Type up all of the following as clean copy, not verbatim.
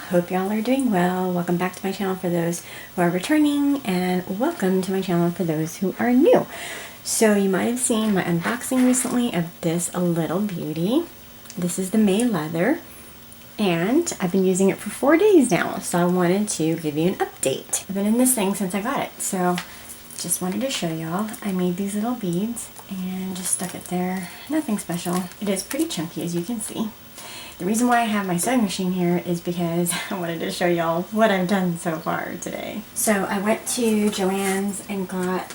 Hope y'all are doing well. Welcome back to my channel for those who are returning, and welcome to my channel for those who are new. So you might have seen my unboxing recently of this little beauty. This is the May leather, and I've been using it for 4 days now, so I wanted to give you an update. I've been in this thing since I got it, so just wanted to show y'all. I made these little beads and just stuck it there. Nothing special. It is pretty chunky, as you can see. The reason why I have my sewing machine here is because I wanted to show y'all what I've done so far today. So I went to Joann's and got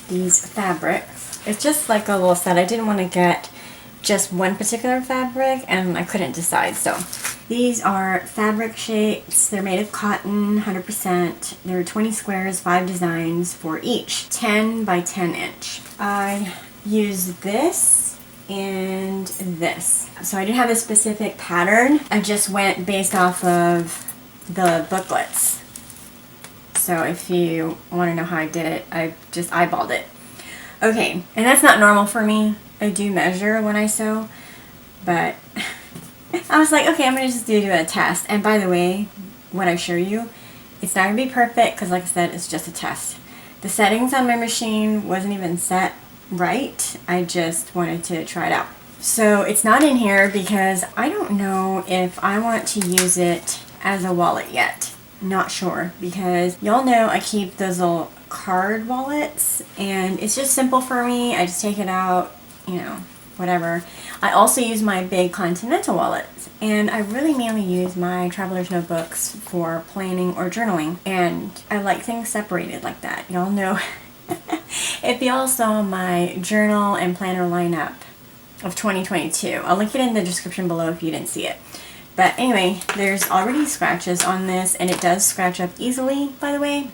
these fabrics. It's just like a little set. I didn't want to get just one particular fabric and I couldn't decide. So these are fabric shapes. They're made of cotton, 100%. There are 20 squares, 5 designs for each, 10 by 10 inch. I used this and this. So I didn't have a specific pattern. I just went based off of the booklets. So if you want to know how I did it, I just eyeballed it. Okay, and that's not normal for me. I do measure when I sew, but I was like, okay, I'm going to just do a test. And by the way, what I show you, it's not going to be perfect because like I said, it's just a test. The settings on my machine wasn't even set right. I just wanted to try it out. So it's not in here because I don't know if I want to use it as a wallet yet. Not sure, because y'all know I keep those little card wallets and it's just simple for me. I just take it out, you know, whatever. I also use my big Continental wallets, and I really mainly use my traveler's notebooks for planning or journaling, and I like things separated like that. Y'all know if y'all saw my journal and planner lineup of 2022, I'll link it in the description below if you didn't see it. But anyway, there's already scratches on this, and it does scratch up easily, by the way.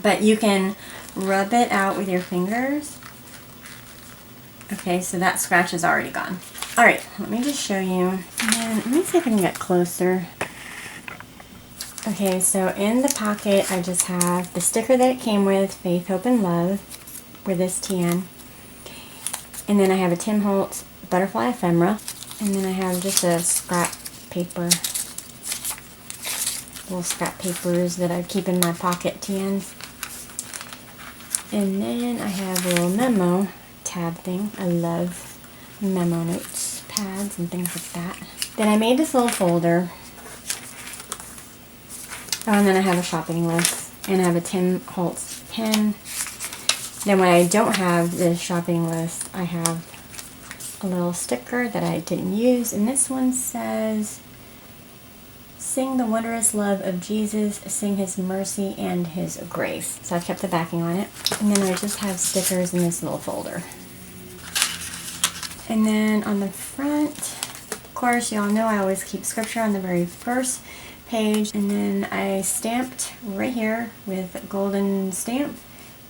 But you can rub it out with your fingers. Okay, so that scratch is already gone. Alright, let me just show you. And let me see if I can get closer. Okay, so in the pocket, I just have the sticker that it came with, Faith, Hope, and Love, with this TN. And then I have a Tim Holtz Butterfly Ephemera. And then I have just a scrap paper, little scrap papers that I keep in my pocket TNs. And then I have a little memo tab thing. I love memo notes, pads, and things like that. Then I made this little folder. Oh, and then I have a shopping list, and I have a Tim Holtz pen. Then when I don't have this shopping list, I have a little sticker that I didn't use, and this one says, "Sing the wondrous love of Jesus, sing his mercy and his grace." So I've kept the backing on it. And then I just have stickers in this little folder. And then on the front, of course, y'all know I always keep scripture on the very first page, and then I stamped right here with a golden stamp,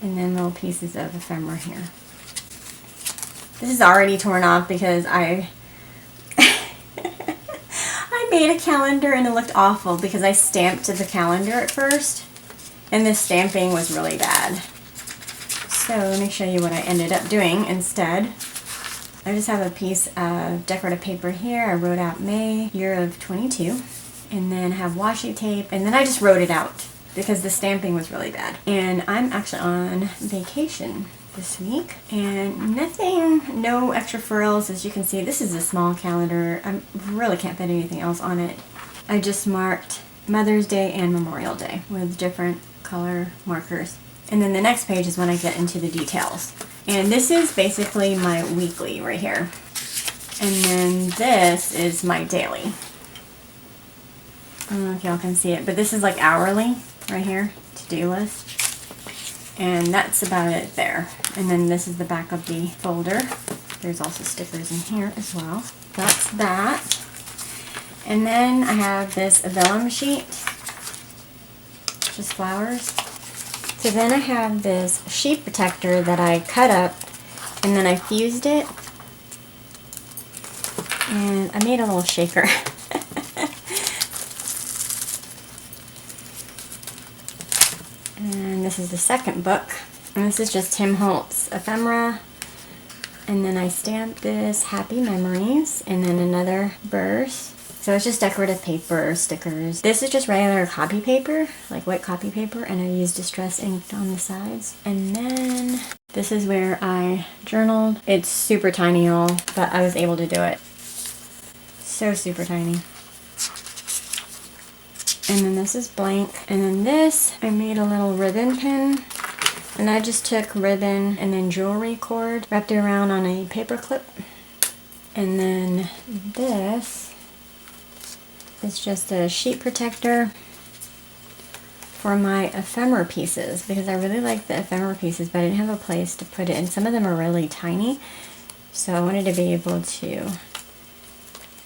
and then little pieces of ephemera here. This is already torn off because I made a calendar and it looked awful because I stamped the calendar at first, and the stamping was really bad. So let me show you what I ended up doing instead. I just have a piece of decorative paper here. I wrote out May, year of 22. And then have washi tape, and then I just wrote it out because the stamping was really bad. And I'm actually on vacation this week, and no extra frills. As you can see, this is a small calendar. I really can't fit anything else on it. I just marked Mother's Day and Memorial Day with different color markers. And then the next page is when I get into the details. And this is basically my weekly right here. And then this is my daily. I don't know if y'all can see it, but this is like hourly right here, to-do list. And that's about it there. And then this is the back of the folder. There's also stickers in here as well. That's that. And then I have this vellum sheet, just flowers. So then I have this sheet protector that I cut up, and then I fused it. And I made a little shaker. And this is the second book, and this is just Tim Holtz Ephemera, and then I stamped this Happy Memories, and then another verse, So it's just decorative paper, stickers. This is just regular copy paper, like white copy paper, and I used distress ink on the sides. And then this is where I journaled. It's super tiny, y'all, but I was able to do it. So super tiny. And then this is blank. And then this, I made a little ribbon pin. And I just took ribbon and then jewelry cord, wrapped it around on a paper clip. And then this is just a sheet protector for my ephemera pieces, because I really like the ephemera pieces, but I didn't have a place to put it, and some of them are really tiny, so I wanted to be able to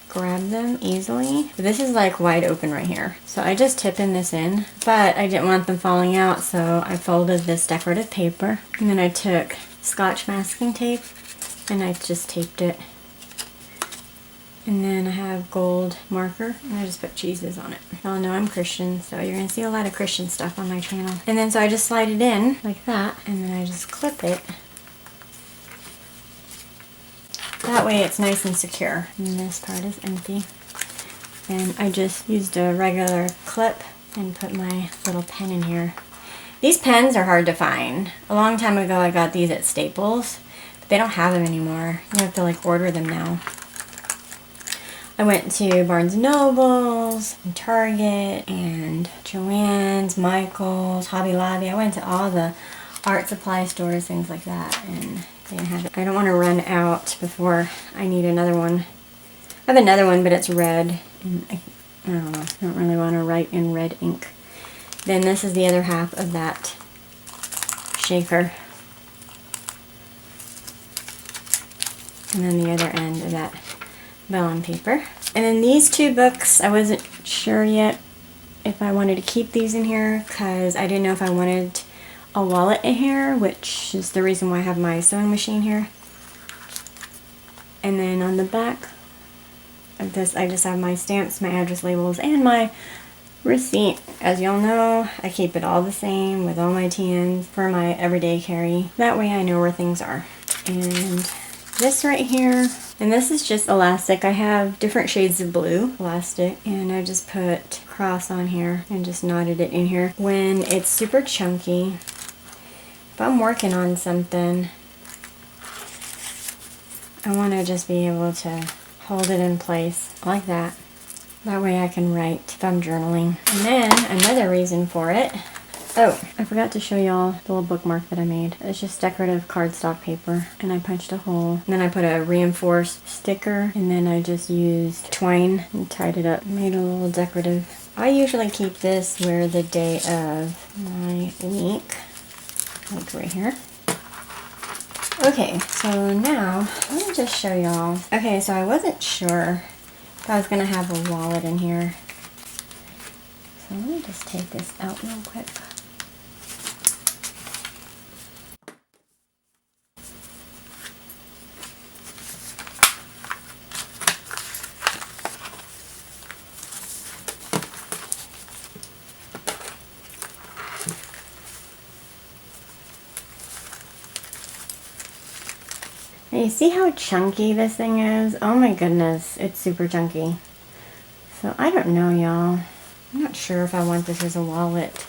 grab them easily. This is like wide open right here, so I just tip this in, but I didn't want them falling out, so I folded this decorative paper, and then I took Scotch masking tape and I just taped it. And then I have gold marker, and I just put cheeses on it. Y'all know I'm Christian, so you're gonna see a lot of Christian stuff on my channel. And then so I just slide it in like that, and then I just clip it. That way it's nice and secure. And this part is empty. And I just used a regular clip and put my little pen in here. These pens are hard to find. A long time ago I got these at Staples, but they don't have them anymore. You have to like order them now. I went to Barnes & Noble's, and Target, and Joann's, Michael's, Hobby Lobby. I went to all the art supply stores, things like that, and they didn't have it. I don't want to run out before I need another one. I have another one, but it's red, and I don't know, I don't really want to write in red ink. Then this is the other half of that shaker. And then the other end of that vellum paper. And then these two books, I wasn't sure yet if I wanted to keep these in here, because I didn't know if I wanted a wallet in here, which is the reason why I have my sewing machine here. And then on the back of this, I just have my stamps, my address labels, and my receipt. As y'all know, I keep it all the same with all my TNs for my everyday carry. That way I know where things are. And this right here, and this is just elastic. I have different shades of blue elastic, and I just put cross on here and just knotted it in here. When it's super chunky, if I'm working on something, I want to just be able to hold it in place like that. That way I can write if I'm journaling. And then another reason for it, oh, I forgot to show y'all the little bookmark that I made. It's just decorative cardstock paper, and I punched a hole. And then I put a reinforced sticker, and then I just used twine and tied it up. Made a little decorative. I usually keep this where the day of my week, like right here. Okay, so now let me just show y'all. Okay, so I wasn't sure if I was gonna have a wallet in here. So let me just take this out real quick. And you see how chunky this thing is? Oh my goodness, it's super chunky. So I don't know, y'all. I'm not sure if I want this as a wallet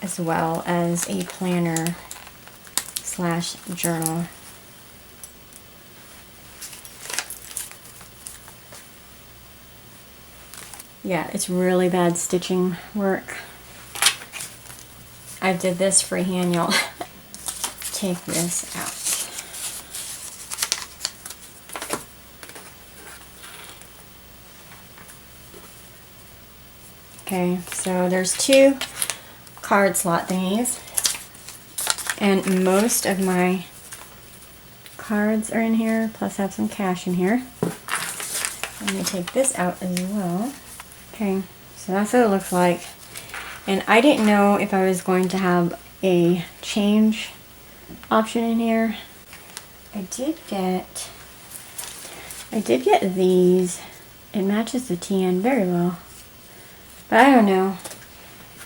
as well as a planner slash journal. Yeah, it's really bad stitching work. I did this freehand, y'all. Take this out. Okay, so there's two card slot thingies, and most of my cards are in here, plus I have some cash in here. Let me take this out as well. Okay, so that's what it looks like. And I didn't know if I was going to have a change option in here. I did get these. It matches the TN very well. But I don't know.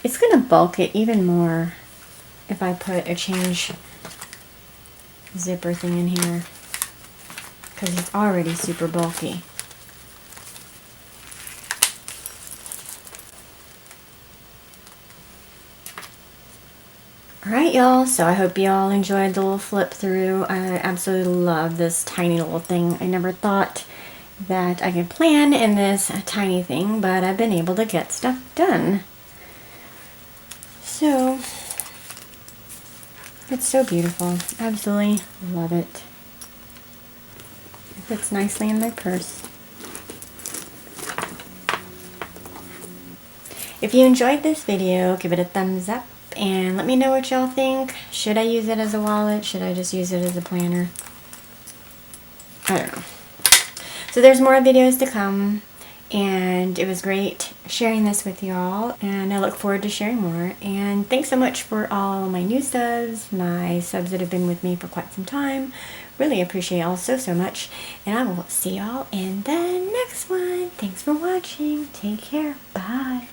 It's going to bulk it even more if I put a change zipper thing in here, because it's already super bulky. Alright y'all, so I hope y'all enjoyed the little flip through. I absolutely love this tiny little thing. I never thought that I could plan in this tiny thing, but I've been able to get stuff done. So, it's so beautiful. Absolutely love it. It fits nicely in my purse. If you enjoyed this video, give it a thumbs up and let me know what y'all think. Should I use it as a wallet? Should I just use it as a planner? I don't know. So there's more videos to come, and it was great sharing this with y'all, and I look forward to sharing more. And thanks so much for all my new subs, my subs that have been with me for quite some time. Really appreciate y'all so much, and I will see y'all in the next one. Thanks for watching. Take care. Bye.